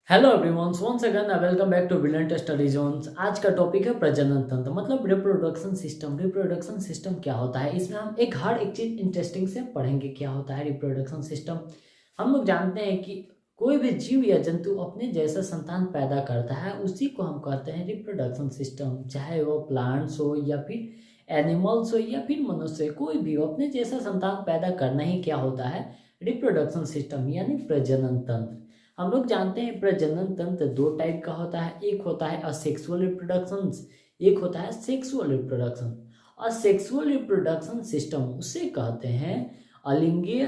Hello everyone, once again welcome back to brilliant study zones. आज का topic है प्रजनन तंत्र, मतलब रिप्रोडक्शन सिस्टम। रिप्रोडक्शन सिस्टम क्या होता है, इसमें हम हर एक चीज इंटरेस्टिंग से पढ़ेंगे। क्या होता है रिप्रोडक्शन सिस्टम? हम लोग जानते हैं कि कोई भी जीव या जंतु अपने जैसा संतान पैदा करता है, उसी को हम कहते हैं रिप्रोडक्शन सिस्टम। चाहे वो प्लांट्स हो या फिर एनिमल्स हो या फिर मनुष्य, कोई भी हो, अपने जैसा संतान पैदा करना ही क्या होता है रिप्रोडक्शन सिस्टम, यानी प्रजनन तंत्र। हम लोग जानते हैं प्रजनन तंत्र दो टाइप का होता है। एक होता है असेक्सुअल रिप्रोडक्शन, एक होता है sexual reproduction. Asexual reproduction system उसे कहते हैं अलिंगीय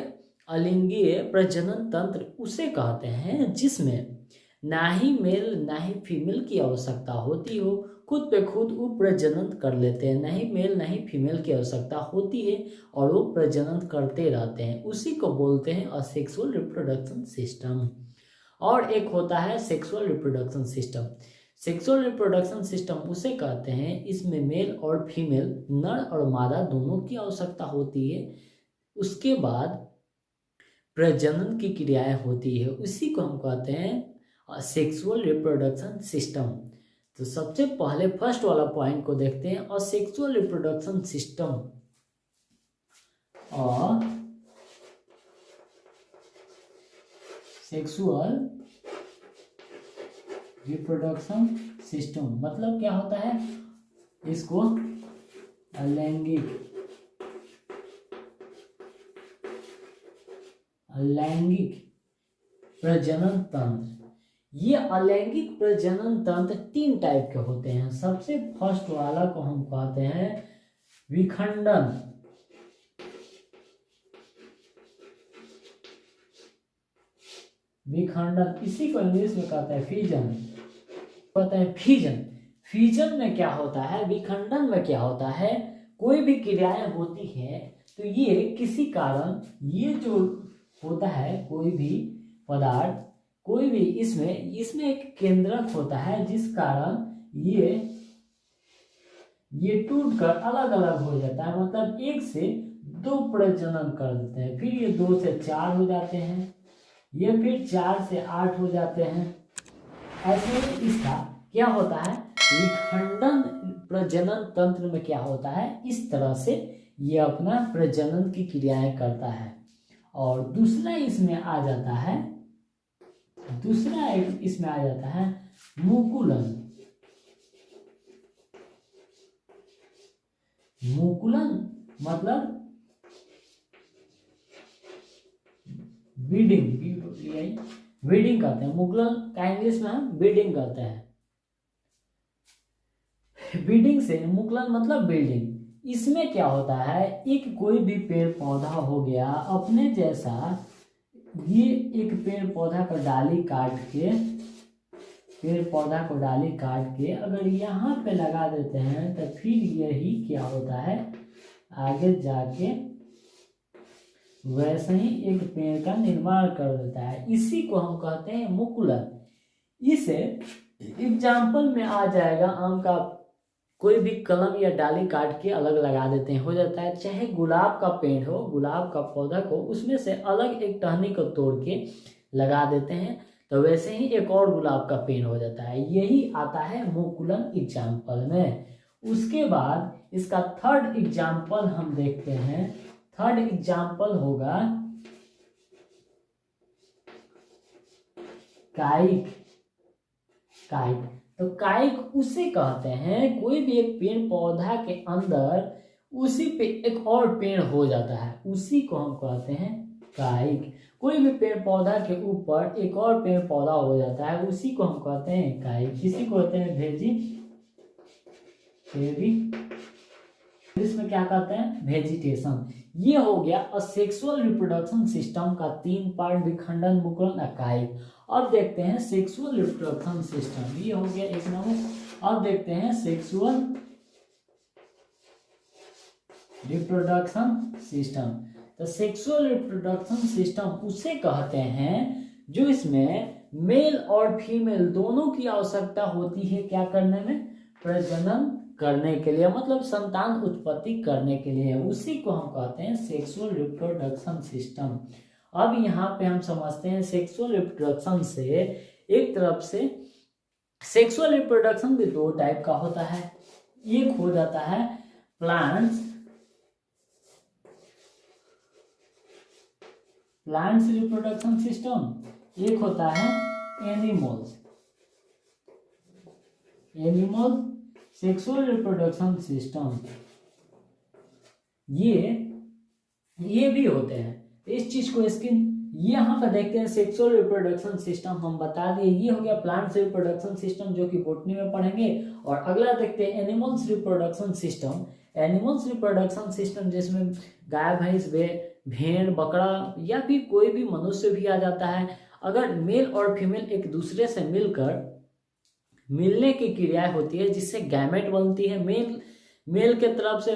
अलिंगीय प्रजनन तंत्र उसे कहते हैं जिसमें ना ही मेल ना ही फीमेल की आवश्यकता होती हो, खुद पे खुद वो प्रजनन कर लेते हैं। ना ही मेल ना ही फीमेल की आवश्यकता होती है और वो प्रजनन करते रहते हैं, उसी को बोलते हैं असेक्सुअल रिप्रोडक्शन सिस्टम। और एक होता है sexual reproduction system. Sexual reproduction system उसे कहते हैं इसमें मेल और फीमेल, नर और मादा दोनों की आवश्यकता होती है। उसके बाद प्रजनन की क्रियाएं होती है, उसी को हम कहते हैं सेक्सुअल रिप्रोडक्शन सिस्टम। तो सबसे पहले फर्स्ट वाला पॉइंट को देखते हैं, और सेक्सुअल रिप्रोडक्शन सिस्टम और सेक्सुअल रिप्रोडक्शन सिस्टम मतलब क्या होता है, इसको अलैंगिक प्रजनन तंत्र। ये अलैंगिक प्रजनन तंत्र तीन टाइप के होते हैं। सबसे फर्स्ट वाला को हम कहते हैं विखंडन। विखंडन इसी को इंग्लिश में कहते हैं फिजन, कहते हैं फिजन। फिजन में क्या होता है, विखंडन में क्या होता है, कोई भी क्रियाएं होती है तो ये किसी कारण, ये जो होता है कोई भी पदार्थ, कोई भी इसमें इसमें एक केंद्रक होता है जिस कारण ये टूटकर अलग अलग हो जाता है। मतलब एक से दो प्रजनन कर देते हैं, फिर ये दो से चार हो जाते हैं, ये फिर चार से आठ हो जाते हैं। ऐसे में इसका क्या होता है, विखंडन प्रजनन तंत्र में क्या होता है, इस तरह से ये अपना प्रजनन की क्रियाएं करता है। और दूसरा इसमें आ जाता है, दूसरा एक इसमें आ जाता है मुकुलन। मुकुलन मतलब बीडिंग, बीडिंग करते हैं। मुकुलन का इंग्लिश में हम बीडिंग करते हैं। बीडिंग से मुकुलन मतलब बिल्डिंग। इसमें क्या होता है, एक कोई भी पेड़ पौधा हो गया अपने जैसा, ये एक पेड़ पौधा का डाली काट के, पेड़ पौधा को डाली काट के अगर यहाँ पे लगा देते हैं तो फिर यही क्या होता है, आगे जाके वैसे ही एक पेड़ का निर्माण कर देता है। इसी को हम कहते हैं मुकुलन। इसे एग्जाम्पल में आ जाएगा, आम का कोई भी कलम या डाली काट के अलग लगा देते हैं, हो जाता है। चाहे गुलाब का पेड़ हो, गुलाब का पौधा को उसमें से अलग एक टहनी को तोड़ के लगा देते हैं, तो वैसे ही एक और गुलाब का पेड़ हो जाता है। यही आता है मुकुलन एग्जाम्पल में। उसके बाद इसका थर्ड एग्जाम्पल हम देखते हैं। थर्ड एग्जाम्पल होगा कायिक। कायिक तो कायिक उसे कहते हैं, कोई भी एक पेड़ पौधा के अंदर उसी पे एक और पेड़ हो जाता है, उसी को हम कहते हैं कायिक। कोई भी पेड़ पौधा के ऊपर एक और पेड़ पौधा हो जाता है, उसी को हम कहते हैं कायिक। इसी को कहते हैं इसमें क्या कहते हैं, वेजिटेशन। ये हो गया असेक्सुअल रिप्रोडक्शन सिस्टम का तीन पार्ट, विखंडन, मुकुलन, कायिक। अब देखते हैं सेक्सुअल रिप्रोडक्शन सिस्टम। ये हो गया एक नंबर। अब देखते हैं सेक्सुअल रिप्रोडक्शन सिस्टम। तो सेक्सुअल रिप्रोडक्शन सिस्टम उसे कहते हैं जो इसमें मेल और फीमेल दोनों की आवश्यकता होती है, क्या करने में, प्रजनन करने के लिए, मतलब संतान उत्पत्ति करने के लिए। उसी को हम कहते हैं सेक्सुअल रिप्रोडक्शन सिस्टम। अब यहाँ पे हम समझते हैं सेक्सुअल रिप्रोडक्शन से एक तरफ से सेक्सुअल रिप्रोडक्शन भी दो टाइप का होता है। एक हो जाता है प्लांट्स रिप्रोडक्शन सिस्टम, एक होता है एनिमल सेक्सुअल रिप्रोडक्शन सिस्टम। ये भी होते हैं। इस चीज को ये यहाँ पर देखते हैं सेक्सुअल रिप्रोडक्शन सिस्टम हम बता दिए, ये हो गया प्लांट्स रिप्रोडक्शन सिस्टम जो कि बॉटनी में पढ़ेंगे। और अगला देखते हैं animals reproduction system. Animals reproduction system जिसमें गाय भैंस भेड़ बकरा या फिर कोई भी मनुष्य भी आ जाता है। अगर मेल और फीमेल एक दूसरे से मिलने की क्रियाएं होती है जिससे गैमेट बनती है। मेल के तरफ से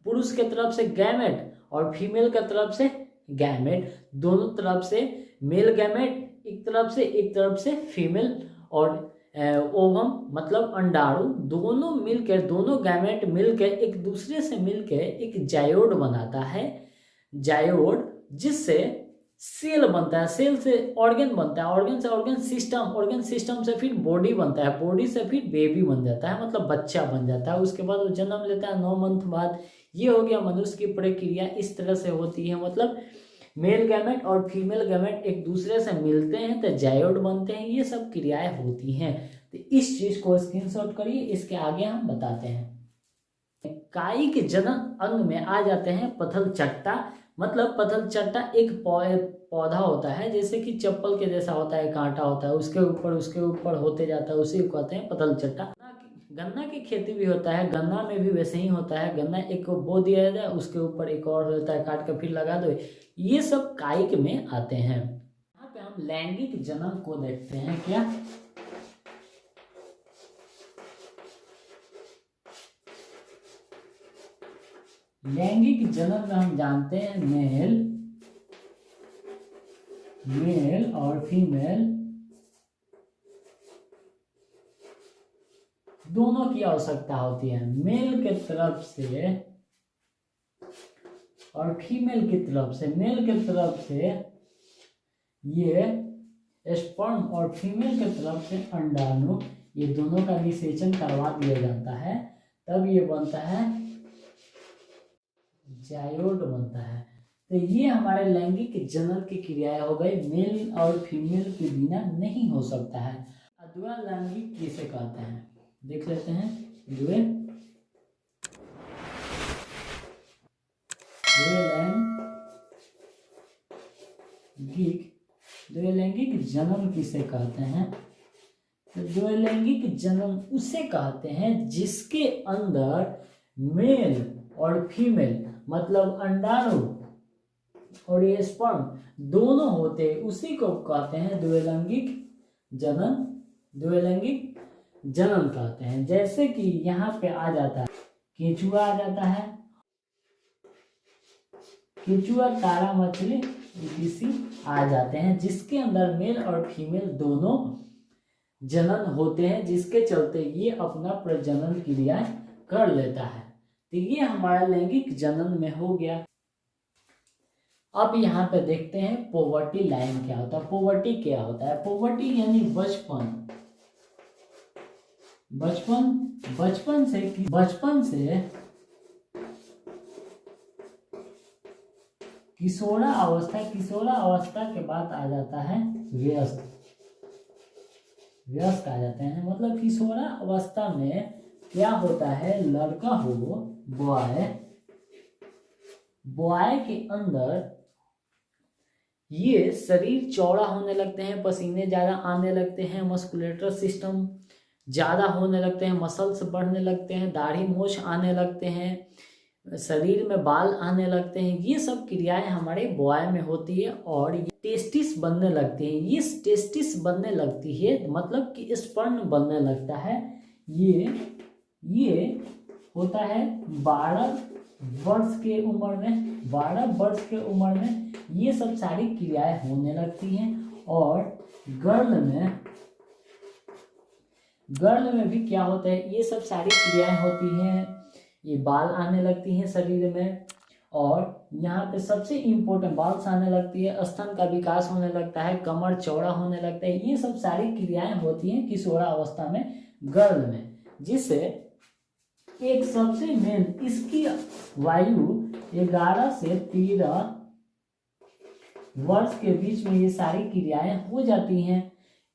पुरुष के तरफ से गैमेट और फीमेल के तरफ से गैमेट, दोनों तरफ से मेल गैमेट एक तरफ से फीमेल, और ओवम मतलब अंडाणु, दोनों गैमेट मिलकर एक दूसरे से मिलकर एक जायोड बनाता है। जायोड जिससे सेल बनता है, सेल से ऑर्गन बनता है, ऑर्गन से ऑर्गन सिस्टम से फिर बॉडी बनता है, बॉडी से फिर बेबी बन जाता है, मतलब बच्चा बन जाता है। उसके बाद वो जन्म लेता है 9 मंथ बाद। ये हो गया मनुष्य की प्रक्रिया, इस तरह से होती है। मतलब मेल गैमेट और फीमेल गैमेट एक दूसरे से मिलते हैं तो जायोड बनते हैं। ये सब क्रियाएं होती हैं। तो इस चीज को स्क्रीनशॉट करिए, इसके आगे हम बताते हैं। कायिक जनन अंग में आ जाते हैं पथल चट्टा। मतलब पथल चट्टा एक पौधा होता है, जैसे कि चप्पल के जैसा होता है, कांटा होता है, उसके ऊपर होते जाता है, उसी को कहते हैं पथल चट्टा। गन्ना की खेती भी होता है, गन्ना में भी वैसे ही होता है। गन्ना एक को बो दिया जाए, उसके ऊपर एक और होता है, काट कर फिर लगा दो। ये सब कायिक में आते हैं। यहाँ पे हम लैंगिक जनन को देखते हैं। क्या लैंगिक जनन में हम जानते हैं मेल और फीमेल दोनों की आवश्यकता होती है। मेल के तरफ से और फीमेल की तरफ से, मेल के तरफ से ये स्पर्म और फीमेल के तरफ से अंडाणु, ये दोनों का निषेचन करवा दिया जाता है, तब ये बनता है जायोड बनता है। तो ये हमारे लैंगिक जनन की क्रियाएं हो गई, मेल और फीमेल के बिना नहीं हो सकता है। अद्वै लैंगिक किसे कहते हैं देख लेते हैं। द्वैलैंगिक जनन किसे कहते हैं? तो द्वैलैंगिक जनन उसे कहते हैं जिसके अंदर मेल और फीमेल मतलब अंडाणु और ये स्पर्म दोनों होते हैं, उसी को कहते हैं द्वैलैंगिक जनन। द्वैलैंगिक जनन कहते हैं। जैसे कि यहाँ पे आ जाता है केंचुआ, आ जाता है केंचुआ, तारा मछली इसी आ जाते हैं, जिसके अंदर मेल और फीमेल दोनों जनन होते हैं, जिसके चलते ये अपना प्रजनन क्रिया कर लेता है। तो ये हमारा लैंगिक जनन में हो गया। अब यहाँ पे देखते हैं पोवर्टी लाइन क्या होता है। पोवर्टी क्या होता है? पोवर्टी यानी बचपन से किशोरावस्था के बाद आ जाता है व्यस्क आ जाते हैं। मतलब किशोरावस्था में क्या होता है, लड़का हो बॉय के अंदर ये शरीर चौड़ा होने लगते हैं, पसीने ज़्यादा आने लगते हैं, मस्कुलेटर सिस्टम ज़्यादा होने लगते हैं, मसल्स बढ़ने लगते हैं, दाढ़ी मूछ आने लगते हैं, शरीर में बाल आने लगते हैं। ये सब क्रियाएं हमारे बॉय में होती है और ये टेस्टिस बनने लगती है। ये टेस्टिस बनने लगती है मतलब कि स्पर्म बनने लगता है। ये होता है 12 वर्ष के उम्र में ये सब सारी क्रियाएं होने लगती हैं। और गर्ल में भी क्या होता है, ये सब सारी क्रियाएं होती हैं। ये बाल आने लगती हैं शरीर में और यहाँ पे सबसे इम्पोर्टेंट बाल्स आने लगती है, स्तन का विकास होने लगता है, कमर चौड़ा होने लगता है। ये सब सारी क्रियाएं होती हैं किशोरावस्था में गर्ल में, जिससे एक सबसे मेन इसकी वायु 11 से 13 वर्ष के बीच में ये सारी क्रियाएं हो जाती हैं।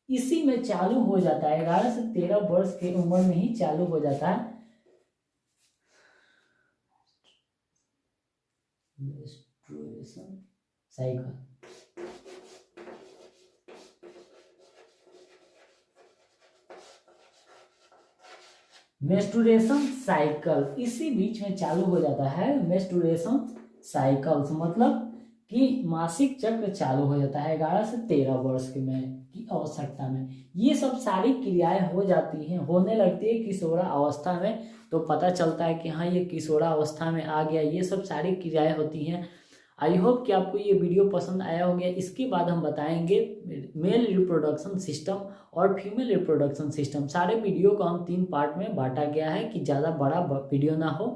इसी में चालू हो जाता है, 11 से 13 वर्ष की उम्र में ही चालू हो जाता है मेंस्ट्रुएशन साइकिल। मेंस्ट्रुएशन साइकिल इसी बीच में चालू हो जाता है। मेंस्ट्रुएशन साइकिल्स मतलब कि मासिक चक्र चालू हो जाता है 11 से 13 वर्ष की आवश्यकता में। ये सब सारी क्रियाएं हो जाती हैं, होने लगती है किशोरा अवस्था में, तो पता चलता है कि हाँ ये किशोरा अवस्था में आ गया। ये सब सारी क्रियाएं होती हैं। आई होप कि आपको ये वीडियो पसंद आया होगा। इसके बाद हम बताएंगे मेल रिप्रोडक्शन सिस्टम और फीमेल रिप्रोडक्शन सिस्टम। सारे वीडियो को हम 3 पार्ट में बांटा गया है कि ज़्यादा बड़ा वीडियो ना हो।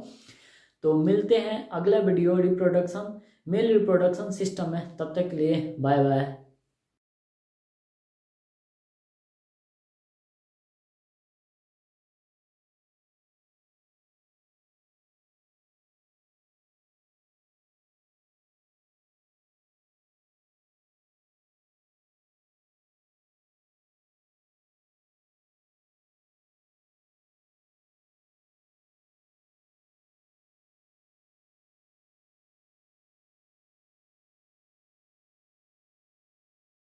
तो मिलते हैं अगला video reproduction male reproduction system में। तब तक के लिए बाय बाय।